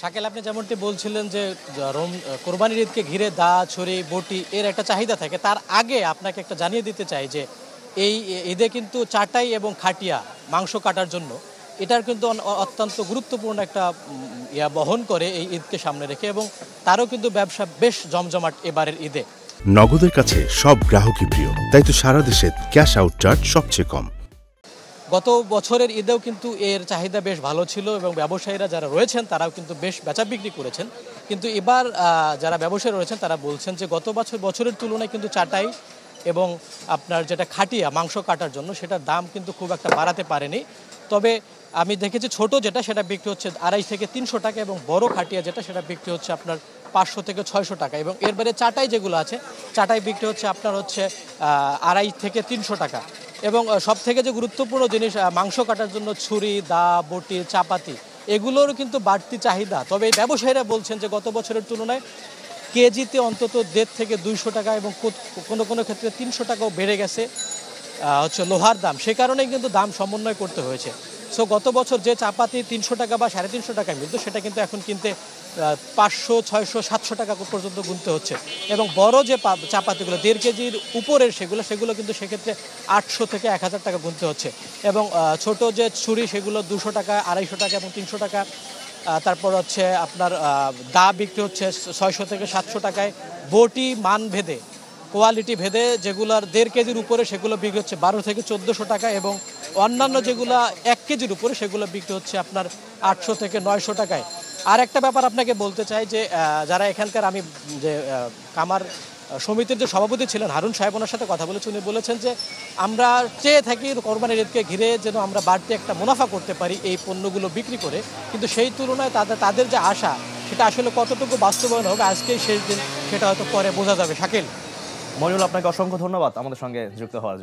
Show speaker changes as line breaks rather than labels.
শাকিল, আপনি যেমনটি বলছিলেন যে কোরবানির ঈদকে ঘিরে দা, ছুরি, বটি এর একটা চাহিদা থাকে। তার আগে আপনাকে একটা জানিয়ে দিতে চাই যে এই ঈদে কিন্তু চাটাই এবং খাটিয়া মাংস কাটার জন্য এটার কিন্তু অত্যন্ত গুরুত্বপূর্ণ একটা বহন করে এই ঈদকে সামনে রেখে, এবং তারও কিন্তু ব্যবসা বেশ জমজমাট এবারের ঈদে।
নগদের কাছে সব গ্রাহকই প্রিয়, তাই তো সারা দেশে ক্যাশ আউট চার্জ সবচেয়ে কম।
গত বছরের ঈদেও কিন্তু এর চাহিদা বেশ ভালো ছিল এবং ব্যবসায়ীরা যারা রয়েছেন তারাও কিন্তু বেশ বেচা বিক্রি করেছেন। কিন্তু এবার যারা ব্যবসায়ী রয়েছেন তারা বলছেন যে গত বছরের তুলনায় কিন্তু চাটাই এবং আপনার যেটা খাটিয়া মাংস কাটার জন্য সেটার দাম কিন্তু খুব একটা বাড়াতে পারেনি। তবে আমি দেখেছি ছোট যেটা সেটা বিক্রি হচ্ছে 250 থেকে 300 টাকা, এবং বড় খাটিয়া যেটা সেটা বিক্রি হচ্ছে আপনার 500 থেকে 600 টাকা, এবং এর বাইরে চাটাই যেগুলো আছে চাটাই বিক্রি হচ্ছে আপনার হচ্ছে 250 থেকে 300 টাকা। এবং সব থেকে যে গুরুত্বপূর্ণ জিনিস মাংস কাটার জন্য ছুরি, দা, বটি, চাপাতি এগুলোর কিন্তু বাড়তি চাহিদা। তবে এই ব্যবসায়ীরা বলছেন যে গত বছরের তুলনায় কেজিতে অন্তত 150 থেকে 200 টাকা এবং কোনো কোনো ক্ষেত্রে 300 টাকাও বেড়ে গেছে হচ্ছে লোহার দাম। সে কারণেই কিন্তু দাম সমন্বয় করতে হয়েছে। সো গত বছর যে চাপাতি 300 টাকা বা 350 টাকায় মিলতো সেটা কিন্তু এখন কিনতে 500, 600, 700 টাকা পর্যন্ত গুনতে হচ্ছে। এবং বড় যে চাপাতিগুলো 1.5 কেজির উপরের সেগুলো কিন্তু সেক্ষেত্রে 800 থেকে 1000 টাকা গুনতে হচ্ছে। এবং ছোট যে ছুরি সেগুলো 200 টাকা, 250 টাকা এবং 300 টাকা। তারপর হচ্ছে আপনার দা বিক্রি হচ্ছে 600 থেকে 700 টাকায়। বটি মান ভেদে, কোয়ালিটি ভেদে যেগুলোর 1.5 কেজির উপরে সেগুলো বিক্রি হচ্ছে 12 থেকে 1400 টাকা, এবং অন্যান্য যেগুলো 1 কেজির উপরে সেগুলো বিক্রি হচ্ছে আপনার 800 থেকে 900 টাকায়। আর একটা ব্যাপার আপনাকে বলতে চাই যে যারা এখানকার, আমি যে কামার সমিতির যে সভাপতি ছিলেন হারুন সাহেব, ওনার সাথে কথা বলেছি, উনি বলেছেন যে আমরা চেয়ে থাকি কোরবানির ঈদকে ঘিরে যেন আমরা বাড়তি একটা মুনাফা করতে পারি এই পণ্যগুলো বিক্রি করে, কিন্তু সেই তুলনায় তাদের যে আশা সেটা আসলে কতটুকু বাস্তবায়ন হবে আজকেই শেষ দিন, সেটা হয়তো পরে বোঝা যাবে। শাকিল,
মনিরুল, আপনাকে অসংখ্য ধন্যবাদ আমাদের সঙ্গে যুক্ত হওয়ার জন্য।